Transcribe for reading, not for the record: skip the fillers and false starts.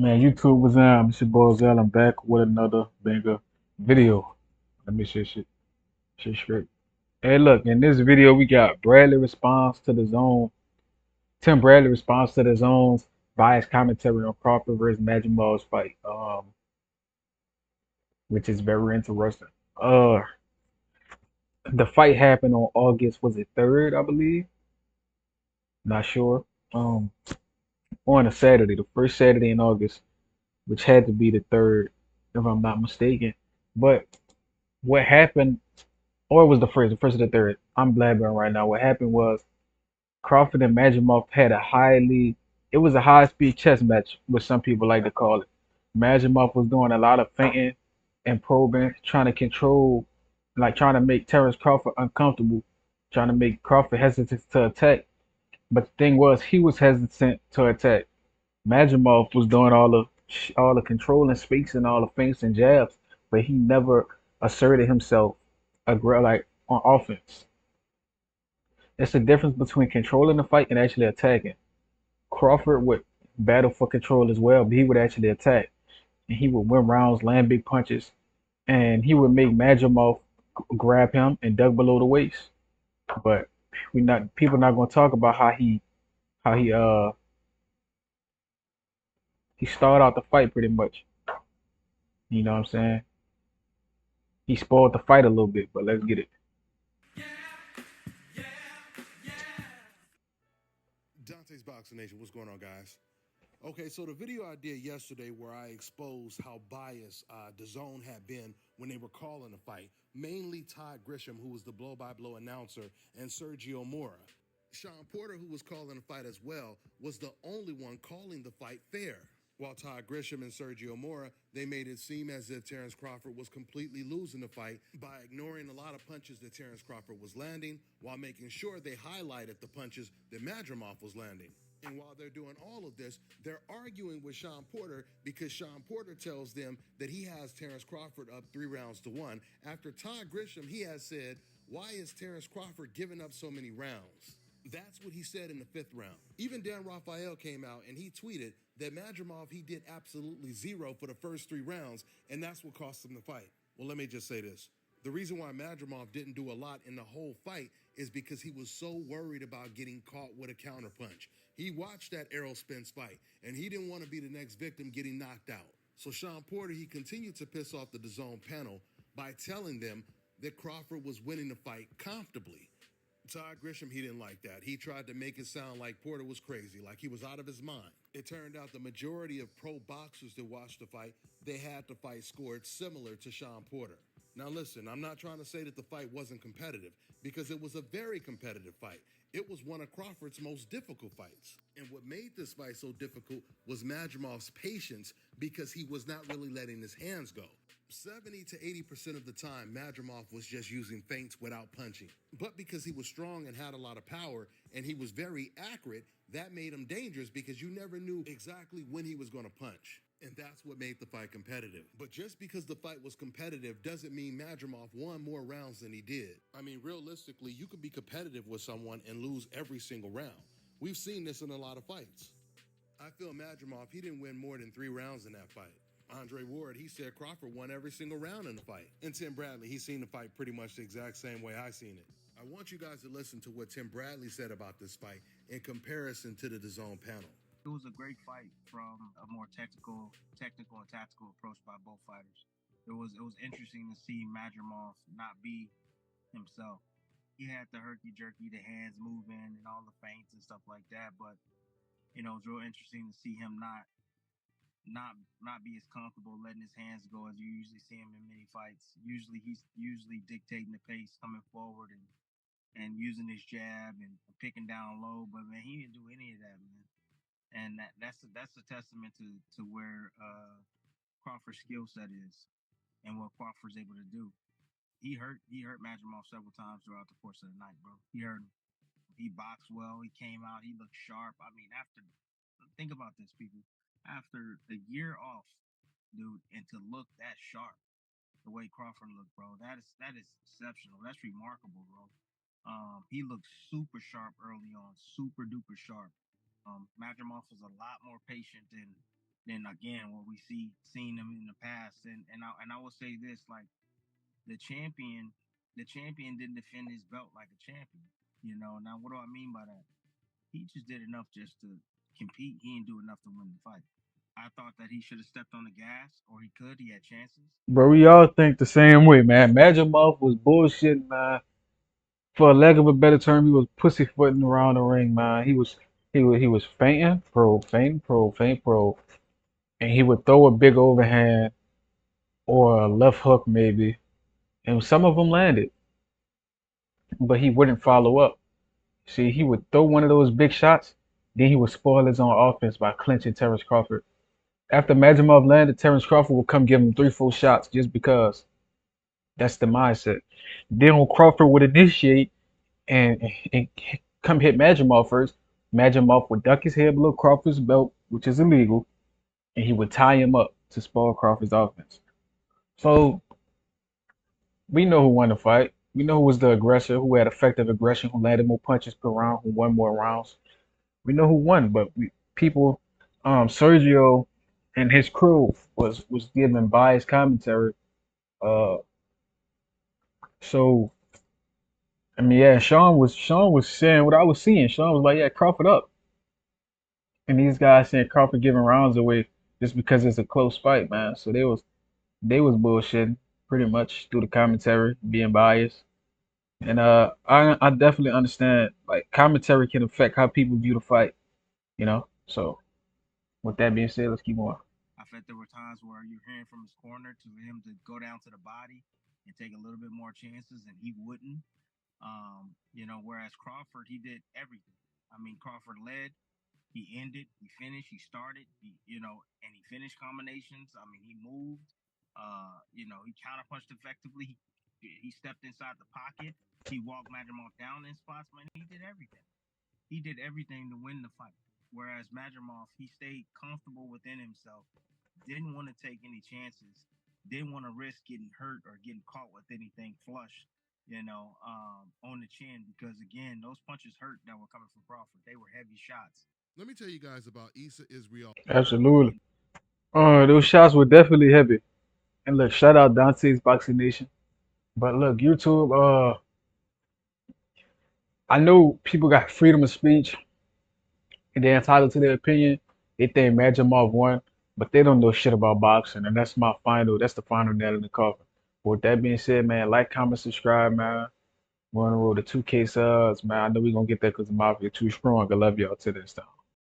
Man, YouTube was on. It's your boy Zell. I'm back with another banger video. Let me shit straight. Hey, look, in this video, we got Bradley response to the zone. Tim Bradley response to the zone's biased commentary on Crawford versus Majimov's fight, which is very interesting. Uh, the fight happened on August, was it 3rd, I believe? Not sure. Um, on a Saturday, the first Saturday in August, which had to be the 3rd, if I'm not mistaken. But what happened, or it was the first or the third. I'm blabbering right now. What happened was Crawford and Majimov had it was a high speed chess match, which some people like to call it. Majimov was doing a lot of feinting and probing, trying to control, like trying to make Terence Crawford uncomfortable, trying to make Crawford hesitant to attack. But the thing was, he was hesitant to attack. Majimov was doing all the controlling space and all the feints and jabs, but he never asserted himself like on offense. It's the difference between controlling the fight and actually attacking. Crawford would battle for control as well, but he would actually attack and he would win rounds, land big punches, and he would make Majimov grab him and dug below the waist. But we not people not gonna talk about how he started out the fight pretty much. You know what I'm saying? He spoiled the fight a little bit, but let's get it. Dante's Boxing Nation, what's going on, guys? Okay, so the video I did yesterday where I exposed how biased DAZN had been when they were calling the fight, mainly Todd Grisham, who was the blow-by-blow announcer, and Sergio Mora. Sean Porter, who was calling the fight as well, was the only one calling the fight fair. While Todd Grisham and Sergio Mora, they made it seem as if Terence Crawford was completely losing the fight by ignoring a lot of punches that Terence Crawford was landing while making sure they highlighted the punches that Madrimov was landing. And while they're doing all of this, they're arguing with Sean Porter because Sean Porter tells them that he has Terence Crawford up 3 rounds to 1. After Todd Grisham, he has said, why is Terence Crawford giving up so many rounds? That's what he said in the 5th round. Even Dan Rafael came out and he tweeted that Madrimov, he did absolutely zero for the first 3 rounds, and that's what cost him the fight. Well, let me just say this. The reason why Madrimov didn't do a lot in the whole fight is because he was so worried about getting caught with a counterpunch. He watched that Errol Spence fight, and he didn't want to be the next victim getting knocked out. So Sean Porter, he continued to piss off the DAZN panel by telling them that Crawford was winning the fight comfortably. Todd Grisham, he didn't like that. He tried to make it sound like Porter was crazy, like he was out of his mind. It turned out the majority of pro boxers that watched the fight, they had the fight scored similar to Sean Porter. Now listen, I'm not trying to say that the fight wasn't competitive, because it was a very competitive fight. It was one of Crawford's most difficult fights. And what made this fight so difficult was Madrimov's patience, because he was not really letting his hands go. 70 to 80% of the time, Madrimov was just using feints without punching. But because he was strong and had a lot of power and he was very accurate, that made him dangerous because you never knew exactly when he was going to punch. And that's what made the fight competitive. But just because the fight was competitive doesn't mean Madrimov won more rounds than he did. I mean, realistically, you could be competitive with someone and lose every single round. We've seen this in a lot of fights. I feel Madrimov, he didn't win more than 3 rounds in that fight. Andre Ward, he said Crawford won every single round in the fight. And Tim Bradley, he seen the fight pretty much the exact same way I seen it. I want you guys to listen to what Tim Bradley said about this fight in comparison to the DAZN panel. It was a great fight from a more technical and tactical approach by both fighters. It was interesting to see Madrimov not be himself. He had the herky jerky, the hands moving, and all the feints and stuff like that. But it's real interesting to see him not be as comfortable letting his hands go as you usually see him in many fights. Usually he's dictating the pace coming forward and using his jab and picking down low. But man, he didn't do any of that, man. And that's a testament to where Crawford's skill set is and what Crawford's able to do. He hurt Madrimov several times throughout the course of the night, bro. He hurt him. He boxed well. He came out. He looked sharp. I mean, after think about this, people. After a year off, dude, and to look that sharp, the way Crawford looked, bro, that is exceptional. That's remarkable, bro. He looked super sharp early on, super duper sharp. Madrimov was a lot more patient than again what we seen them in the past. And I will say this, like the champion, the champion didn't defend his belt like a champion. Now what do I mean by that? He just did enough just to compete. He didn't do enough to win the fight. I thought that he should have stepped on the gas, or he could. He had chances. Bro, we all think the same way, man. Magimov was bullshitting, man. For a lack of a better term, he was pussyfooting around the ring, man. He was fainting, faint, pro, and he would throw a big overhand or a left hook maybe, and some of them landed, but he wouldn't follow up. See, he would throw one of those big shots, then he would spoil his own offense by clinching Terence Crawford. After Magimov landed, Terence Crawford would come give him 3, 4 shots just because that's the mindset. Then when Crawford would initiate and come hit Magimov first, Magimov would duck his head below Crawford's belt, which is illegal, and he would tie him up to spoil Crawford's offense. So we know who won the fight. We know who was the aggressor, who had effective aggression, who landed more punches per round, who won more rounds. We know who won, but people, Sergio and his crew was giving biased commentary. Uh, so I mean, yeah, Sean was saying what I was seeing. Sean was like, yeah, Crawford up, and these guys saying Crawford giving rounds away just because it's a close fight, man. So they was bullshitting pretty much through the commentary, being biased. And I definitely understand like commentary can affect how people view the fight, you know. So with that being said, let's keep on. I felt there were times where you're hearing from his corner to him to go down to the body and take a little bit more chances, and he wouldn't. Whereas Crawford, he did everything. I mean, Crawford led, he ended, he finished, he started, and he finished combinations. I mean, he moved. He counterpunched effectively. He stepped inside the pocket. He walked Madrimov down in spots. Man, he did everything. He did everything to win the fight. Whereas Madrimov, he stayed comfortable within himself, didn't want to take any chances, didn't want to risk getting hurt or getting caught with anything flush, on the chin. Because again, those punches hurt that were coming from Crawford. They were heavy shots. Let me tell you guys about Issa Israel. Absolutely. Those shots were definitely heavy. And look, shout out Dante's Boxing Nation. But look, YouTube, I know people got freedom of speech and they're entitled to their opinion. They think Magimov won, but they don't know shit about boxing, and that's the final nail in the coffin. But with that being said, man, like, comment, subscribe, man. We're on the road to 2K subs, man. I know we're gonna get there because the mafia too strong. I love y'all to this time.